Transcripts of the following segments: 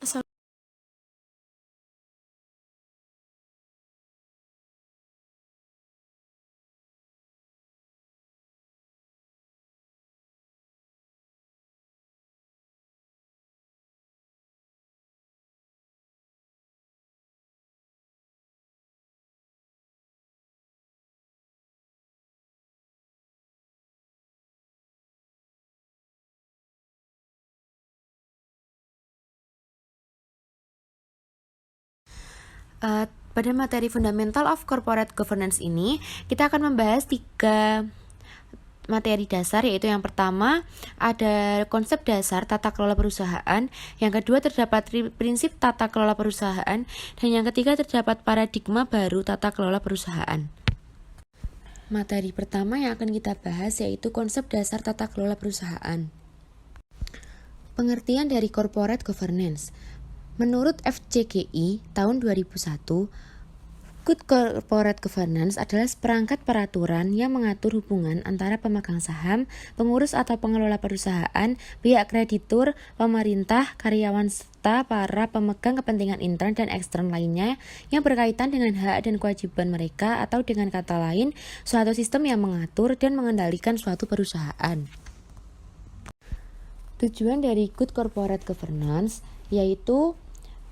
Asal Pada materi Fundamental of Corporate Governance ini, kita akan membahas 3 materi dasar, yaitu yang pertama ada konsep dasar tata kelola perusahaan, yang kedua terdapat prinsip tata kelola perusahaan, dan yang ketiga terdapat paradigma baru tata kelola perusahaan. Materi pertama yang akan kita bahas yaitu konsep dasar tata kelola perusahaan. Pengertian dari corporate governance. Menurut FCGI tahun 2001, Good Corporate Governance adalah seperangkat peraturan yang mengatur hubungan antara pemegang saham, pengurus atau pengelola perusahaan, pihak kreditur, pemerintah, karyawan, serta para pemegang kepentingan intern dan ekstern lainnya yang berkaitan dengan hak dan kewajiban mereka, atau dengan kata lain, suatu sistem yang mengatur dan mengendalikan suatu perusahaan. Tujuan dari Good Corporate Governance yaitu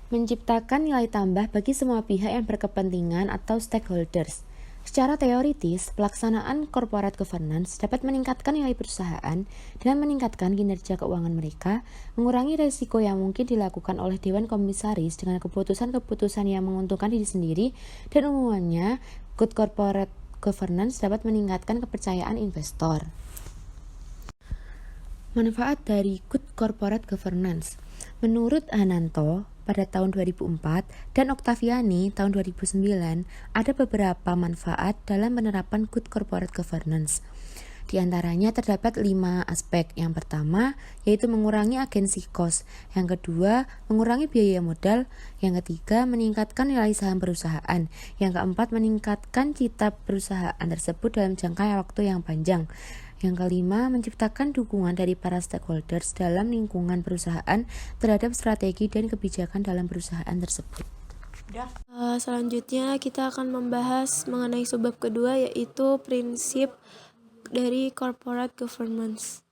menciptakan nilai tambah bagi semua pihak yang berkepentingan atau stakeholders. Secara teoritis, pelaksanaan corporate governance dapat meningkatkan nilai perusahaan dan meningkatkan kinerja keuangan mereka, mengurangi risiko yang mungkin dilakukan oleh Dewan Komisaris dengan keputusan-keputusan yang menguntungkan diri sendiri, dan umumnya, good corporate governance dapat meningkatkan kepercayaan investor. Manfaat dari good corporate governance. Menurut Hananto pada tahun 2004 dan Oktaviani tahun 2009, ada beberapa manfaat dalam penerapan good corporate governance. Di antaranya terdapat 5 aspek. Yang pertama, yaitu mengurangi agensi cost. Yang kedua, mengurangi biaya modal. Yang ketiga, meningkatkan nilai saham perusahaan. Yang keempat, meningkatkan cita perusahaan tersebut dalam jangka waktu yang panjang. Yang kelima, menciptakan dukungan dari para stakeholders dalam lingkungan perusahaan terhadap strategi dan kebijakan dalam perusahaan tersebut. Selanjutnya kita akan membahas mengenai subbab kedua, yaitu prinsip dari corporate governance.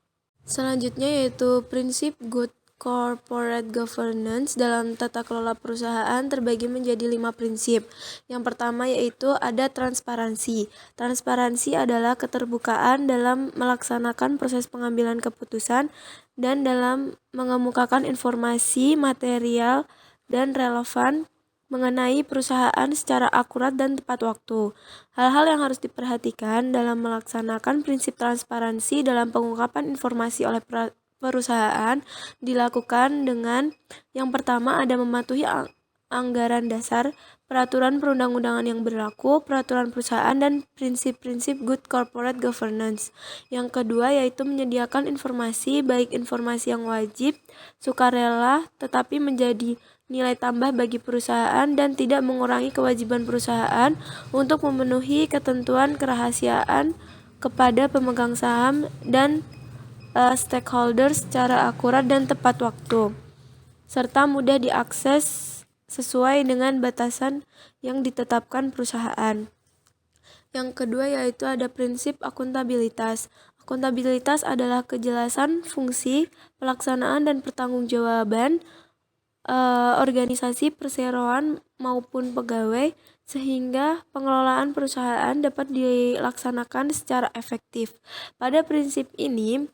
Selanjutnya yaitu prinsip good corporate governance dalam tata kelola perusahaan terbagi menjadi 5 prinsip. Yang pertama yaitu ada transparansi. Transparansi adalah keterbukaan dalam melaksanakan proses pengambilan keputusan dan dalam mengemukakan informasi material dan relevan mengenai perusahaan secara akurat dan tepat waktu. Hal-hal yang harus diperhatikan dalam melaksanakan prinsip transparansi dalam pengungkapan informasi oleh perusahaan dilakukan dengan yang pertama ada mematuhi anggaran dasar, peraturan perundang-undangan yang berlaku, peraturan perusahaan, dan prinsip-prinsip good corporate governance. Yang kedua yaitu menyediakan informasi, baik informasi yang wajib, sukarela, tetapi menjadi nilai tambah bagi perusahaan dan tidak mengurangi kewajiban perusahaan untuk memenuhi ketentuan kerahasiaan kepada pemegang saham dan stakeholder secara akurat dan tepat waktu, serta mudah diakses sesuai dengan batasan yang ditetapkan perusahaan. Yang kedua yaitu ada prinsip akuntabilitas. Akuntabilitas adalah kejelasan fungsi, pelaksanaan, dan pertanggungjawaban organisasi perseroan maupun pegawai, sehingga pengelolaan perusahaan dapat dilaksanakan secara efektif. Pada prinsip ini,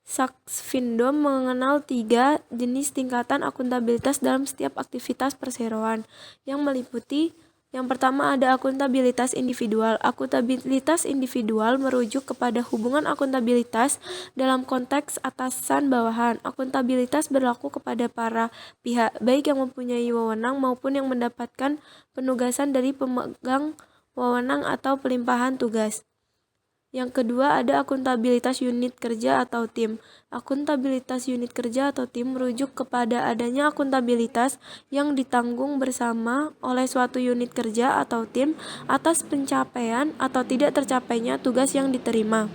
Saxvindo mengenal 3 jenis tingkatan akuntabilitas dalam setiap aktivitas perseroan, yang meliputi yang pertama ada akuntabilitas individual. Akuntabilitas individual merujuk kepada hubungan akuntabilitas dalam konteks atasan-bawahan. Akuntabilitas berlaku kepada para pihak, baik yang mempunyai wewenang maupun yang mendapatkan penugasan dari pemegang wewenang atau pelimpahan tugas. Yang kedua ada akuntabilitas unit kerja atau tim. Akuntabilitas unit kerja atau tim merujuk kepada adanya akuntabilitas yang ditanggung bersama oleh suatu unit kerja atau tim atas pencapaian atau tidak tercapainya tugas yang diterima.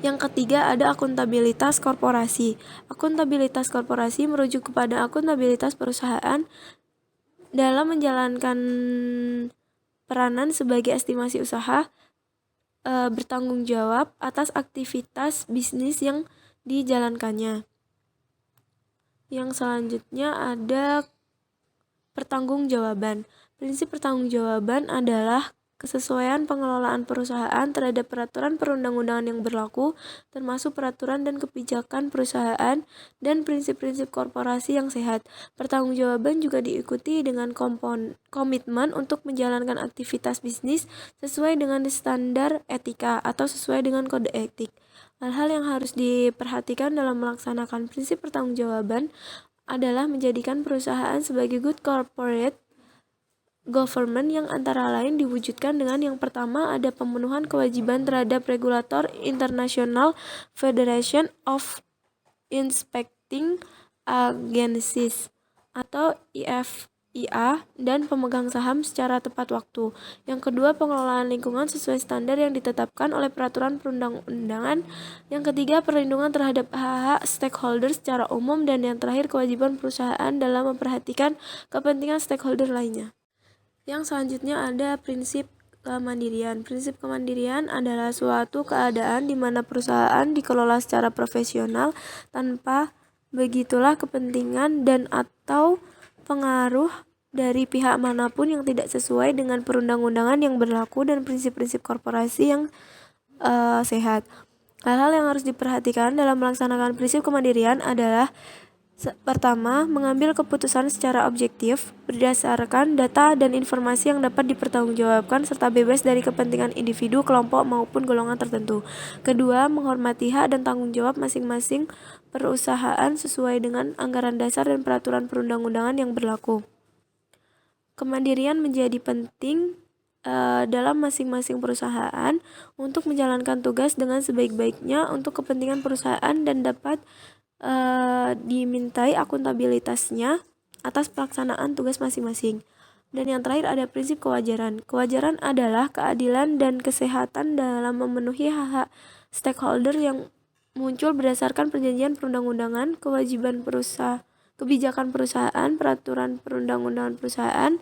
Yang ketiga ada akuntabilitas korporasi. Akuntabilitas korporasi merujuk kepada akuntabilitas perusahaan dalam menjalankan peranan sebagai estimasi usaha, bertanggung jawab atas aktivitas bisnis yang dijalankannya. Yang selanjutnya ada pertanggungjawaban. Prinsip pertanggungjawaban adalah kesesuaian pengelolaan perusahaan terhadap peraturan perundang-undangan yang berlaku, termasuk peraturan dan kebijakan perusahaan dan prinsip-prinsip korporasi yang sehat. Pertanggungjawaban juga diikuti dengan komitmen untuk menjalankan aktivitas bisnis sesuai dengan standar etika atau sesuai dengan kode etik. Hal-hal yang harus diperhatikan dalam melaksanakan prinsip pertanggungjawaban adalah menjadikan perusahaan sebagai good corporate government yang antara lain diwujudkan dengan yang pertama ada pemenuhan kewajiban terhadap regulator International Federation of Inspecting Agencies atau IFIA dan pemegang saham secara tepat waktu. Yang kedua, pengelolaan lingkungan sesuai standar yang ditetapkan oleh peraturan perundang-undangan. Yang ketiga, perlindungan terhadap hak-hak stakeholder secara umum. Dan yang terakhir, kewajiban perusahaan dalam memperhatikan kepentingan stakeholder lainnya. Yang selanjutnya ada prinsip kemandirian. Prinsip kemandirian adalah suatu keadaan di mana perusahaan dikelola secara profesional tanpa begitulah kepentingan dan atau pengaruh dari pihak manapun yang tidak sesuai dengan perundang-undangan yang berlaku dan prinsip-prinsip korporasi yang sehat. Hal-hal yang harus diperhatikan dalam melaksanakan prinsip kemandirian adalah pertama, mengambil keputusan secara objektif berdasarkan data dan informasi yang dapat dipertanggungjawabkan serta bebas dari kepentingan individu, kelompok maupun golongan tertentu. Kedua, menghormati hak dan tanggung jawab masing-masing perusahaan sesuai dengan anggaran dasar dan peraturan perundang-undangan yang berlaku. Kemandirian menjadi penting dalam masing-masing perusahaan untuk menjalankan tugas dengan sebaik-baiknya untuk kepentingan perusahaan dan dapat dimintai akuntabilitasnya atas pelaksanaan tugas masing-masing. Dan yang terakhir ada prinsip kewajaran. Kewajaran adalah keadilan dan kesehatan dalam memenuhi hak-hak stakeholder yang muncul berdasarkan perjanjian perundang-undangan, kebijakan perusahaan, peraturan perundang-undangan perusahaan,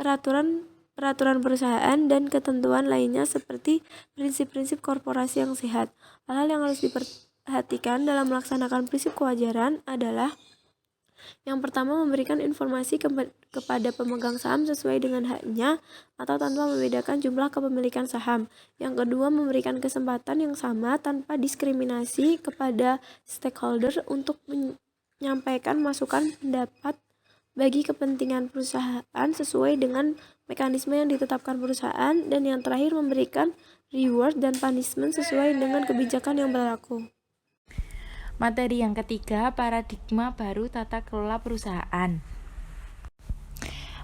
peraturan perusahaan dan ketentuan lainnya seperti prinsip-prinsip korporasi yang sehat. Hal-hal yang harus diperhatikan dalam melaksanakan prinsip kewajaran adalah yang pertama, memberikan informasi kepada pemegang saham sesuai dengan haknya atau tanpa membedakan jumlah kepemilikan saham. Yang kedua, memberikan kesempatan yang sama tanpa diskriminasi kepada stakeholder untuk menyampaikan masukan pendapat bagi kepentingan perusahaan sesuai dengan mekanisme yang ditetapkan perusahaan. Dan yang terakhir, memberikan reward dan punishment sesuai dengan kebijakan yang berlaku. Materi yang ketiga, paradigma baru tata kelola perusahaan.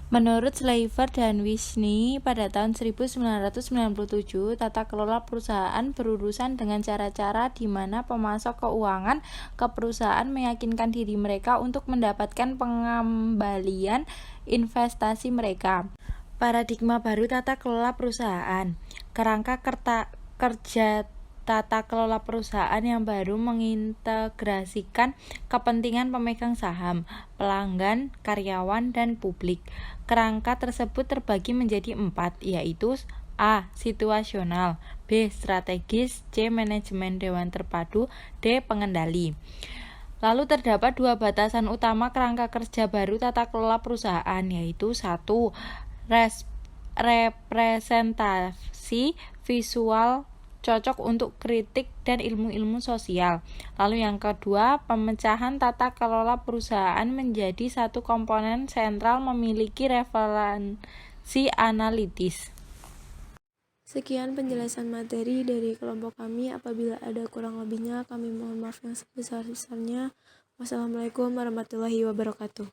Menurut Slaver dan Wisny, pada tahun 1997, tata kelola perusahaan berurusan dengan cara-cara di mana pemasok keuangan ke perusahaan meyakinkan diri mereka untuk mendapatkan pengembalian investasi mereka. Paradigma baru tata kelola perusahaan. Kerangka kerja tata kelola perusahaan yang baru mengintegrasikan kepentingan pemegang saham, pelanggan, karyawan, dan publik. Kerangka tersebut terbagi menjadi 4, yaitu A. Situasional, B. Strategis, C. Manajemen dewan terpadu, D. Pengendali. Lalu terdapat 2 batasan utama kerangka kerja baru tata kelola perusahaan, yaitu 1. Representasi visual cocok untuk kritik dan ilmu-ilmu sosial. Lalu yang kedua, pemecahan tata kelola perusahaan menjadi satu komponen sentral memiliki referensi analitis. Sekian penjelasan materi dari kelompok kami. Apabila ada kurang lebihnya, kami mohon maaf yang sebesar-besarnya. Wassalamualaikum warahmatullahi wabarakatuh.